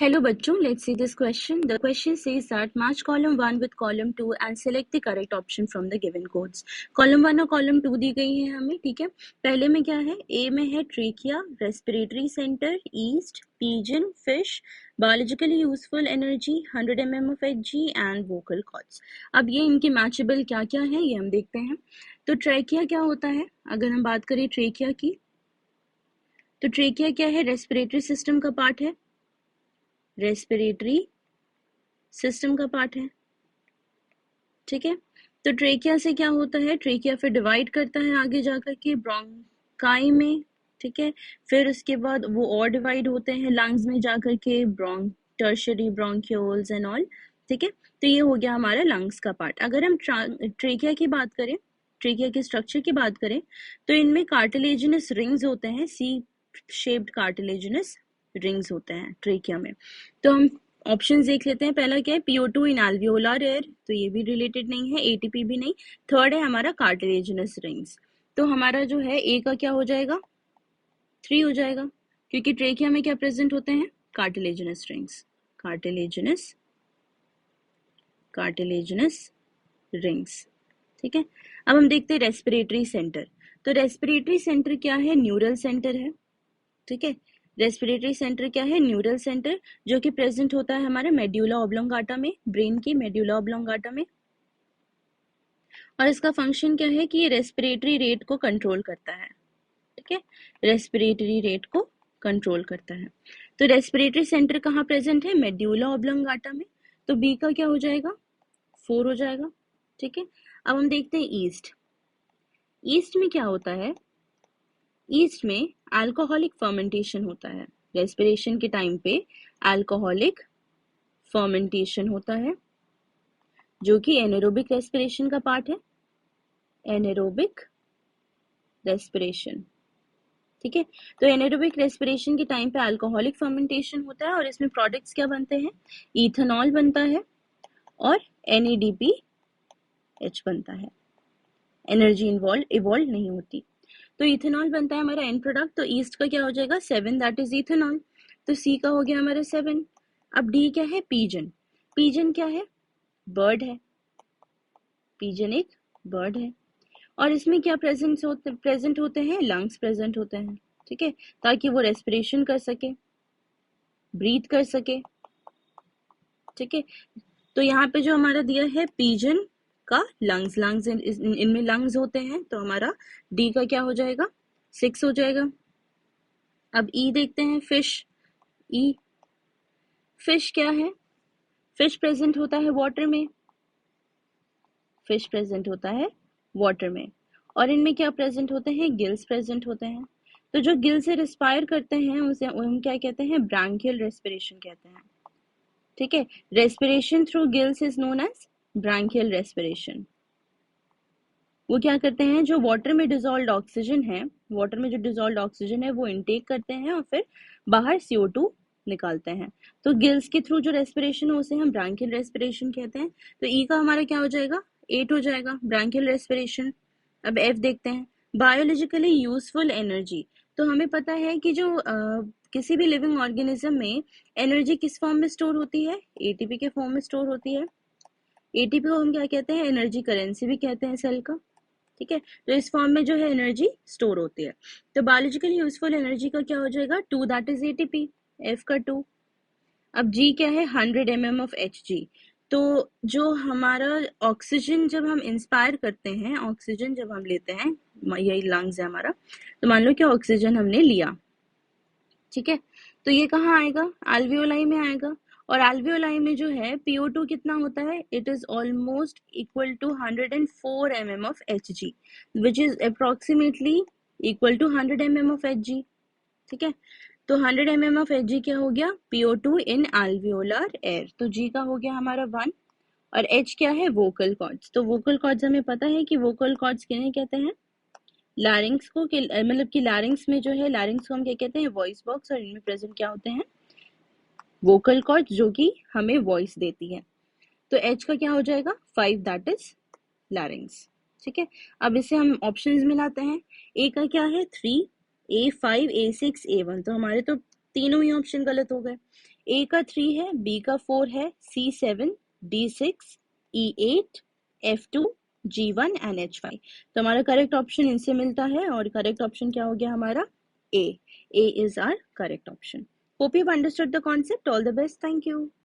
Hello बच्चों, let's see this question. The question says that match column 1 with column 2 and select the correct option from the given codes. Column 1 और column 2 दी गई है हमें, ठीक है। पहले में क्या है, A में है trachea, respiratory centre, east, pigeon, fish, biologically useful energy, 100 mm of Hg and vocal cords. अब ये इनके मैचेबल क्या क्या है ये हम देखते हैं। तो ट्रेकिया क्या होता है, अगर हम बात करें ट्रेकिया की, तो ट्रेकिया क्या है, रेस्पिरेटरी सिस्टम का पार्ट है, रेस्पिरेटरी सिस्टम का पार्ट है, ठीक है। तो ट्रेकिया से क्या होता है, ट्रेकिया फिर डिवाइड करता है आगे जाकर के ब्रोंकाई में, ठीक है। फिर उसके बाद वो और डिवाइड होते हैं लंग्स में जाकर के, टर्शरी ब्रोंक्यूल्स एंड ऑल, ठीक है। तो ये हो गया हमारा लंग्स का पार्ट। अगर हम ट्रेकिया की बात करें, ट्रेकिया के स्ट्रक्चर की बात करें, तो इनमें कार्टिलेजिनस रिंग्स होते हैं, सी शेप्ड कार्टिलेजिनस रिंग्स होते हैं ट्रेकिया में। तो हम ऑप्शंस देख लेते हैं। पहला क्या है, PO2 इन alveolar एयर, तो ये भी रिलेटेड नहीं है, ATP भी नहीं। थर्ड है हमारा कार्टिलेजिनस रिंग्स, तो हमारा जो है ए का क्या हो जाएगा, 3 हो जाएगा, क्योंकि ट्रेकिया में क्या प्रेजेंट होते हैं, कार्टिलेजिनस रिंग्स, कार्टिलेजिनस रिंग्स, ठीक है। अब हम देखते हैं रेस्पिरेटरी सेंटर। तो रेस्पिरेटरी सेंटर क्या है, न्यूरल सेंटर है, ठीक है। रेस्पिरेटरी सेंटर क्या है, न्यूरल सेंटर, जो कि प्रेजेंट होता है हमारे मेड्यूला ऑब्लोंगाटा में, ब्रेन की मेड्यूला ऑब्लोंगाटा में। और इसका फंक्शन क्या है कि ये रेस्पिरेटरी रेट को कंट्रोल करता है, ठीक है, रेस्पिरेटरी रेट को कंट्रोल करता है। तो रेस्पिरेटरी सेंटर कहाँ प्रेजेंट है, मेड्यूला ऑब्लोंगाटा में, तो बी का क्या हो जाएगा, 4 हो जाएगा, ठीक है। अब हम देखते हैं ईस्ट। ईस्ट में क्या होता है, ईस्ट में अल्कोहलिक फर्मेंटेशन होता है, रेस्पिरेशन के टाइम पे अल्कोहलिक फर्मेंटेशन होता है, जो कि एनारोबिक रेस्पिरेशन का पार्ट है, एनारोबिक रेस्पिरेशन, ठीक है। तो एनारोबिक रेस्पिरेशन के टाइम पे अल्कोहलिक फर्मेंटेशन होता है और इसमें प्रोडक्ट्स क्या बनते हैं, इथेनॉल बनता है और NADPH बनता है, एनर्जी इवॉल्व नहीं होती। तो इथेनॉल बनता है हमारा एंड प्रोडक्ट, तो ईस्ट का क्या हो जाएगा 7, दैट इज इथेनॉल, तो सी का हो गया हमारा 7। अब डी क्या है, पिजन। पिजन क्या है, बर्ड है, पिजन एक बर्ड है, और इसमें क्या प्रेजेंट होते हैं, लंग्स प्रेजेंट होते हैं, ठीक है, ताकि वो रेस्पिरेशन कर सके, ब्रीथ कर सके, ठीक है। तो यहाँ पे जो हमारा दिया है पिजन का लंग्स इनमें लंग्स होते हैं, तो हमारा डी का क्या हो जाएगा, 6 हो जाएगा। अब ई देखते हैं, फिश। ई, फिश क्या है, फिश प्रेजेंट होता है वाटर में, फिश प्रेजेंट होता है वाटर में, और इनमें क्या प्रेजेंट होते हैं, गिल्स प्रेजेंट होते हैं। तो जो गिल से रिस्पायर करते हैं उसे हम क्या कहते हैं, ब्रांकियल रेस्पिरेशन कहते हैं, ठीक है। Respiration through gills is known as branchial respiration. वो क्या करते हैं, जो वाटर में डिजोल्व ऑक्सीजन है, वाटर में जो डिजोल्व ऑक्सीजन है वो इनटेक करते हैं और फिर बाहर CO2 निकालते हैं। तो गिल्स के थ्रू जो रेस्पिरेशन है उसे हम ब्रांकियल रेस्पिरेशन कहते हैं। तो ई का हमारा क्या हो जाएगा, 8 हो जाएगा, ब्रांकियल रेस्पिरेशन। अब एफ देखते हैं, बायोलॉजिकली यूजफुल एनर्जी। तो हमें पता है कि जो किसी भी लिविंग ऑर्गेनिज्म में एनर्जी किस फॉर्म में स्टोर होती है, ATP के फॉर्म में स्टोर होती है। ATP को हम क्या कहते हैं, एनर्जी करेंसी भी कहते हैं सेल का, ठीक है। तो इस फॉर्म में जो है एनर्जी स्टोर होती है। तो बायोलॉजिकली यूजफुल एनर्जी का क्या हो जाएगा, 2, दैट इज ATP, F का 2। अब G क्या है, 100 mm of Hg। तो जो हमारा ऑक्सीजन जब हम इंस्पायर करते हैं, ऑक्सीजन जब हम लेते हैं, यही लंग्स है हमारा, तो मान लो कि ऑक्सीजन हमने लिया, ठीक है, तो ये कहाँ आएगा, एल्वियोलाई में आएगा। और एल्वियोलाई में जो है PO2 कितना होता है, it is almost equal to 104 mm of Hg, which is approximately equal to 100 mm of Hg, ठीक है। तो 100 mm of Hg क्या हो गया, PO2 इन एल्वियोलर एयर, तो G का हो गया हमारा 1। और H क्या है, वोकल कॉर्ड्स। तो वोकल कॉर्ड्स हमें पता है कि वोकल कॉर्ड्स किन्हें कहते हैं, लैरिंग्स को, मतलब कि लैरिंग्स में जो है, लैरिंग्स को हम क्या कहते हैं, वॉइस बॉक्स, और इनमें प्रेजेंट क्या होते हैं, वोकल कॉर्ड्स, जो कि हमें वॉइस देती है। तो H का क्या हो जाएगा, 5, दैट इज लैरिंग्स, ठीक है। अब इसे हम ऑप्शंस मिलाते हैं। A का क्या है, 3, A5, A6, A1, तो हमारे तो तीनों ही ऑप्शन गलत हो गए। ए का 3 है, बी का 4 है, सी 7, D 6, E 8, F2, G1 and H5। तो हमारा करेक्ट ऑप्शन इनसे मिलता है और करेक्ट ऑप्शन क्या हो गया हमारा A. A is are correct option. Hope you understood the concept. All the best. Thank you.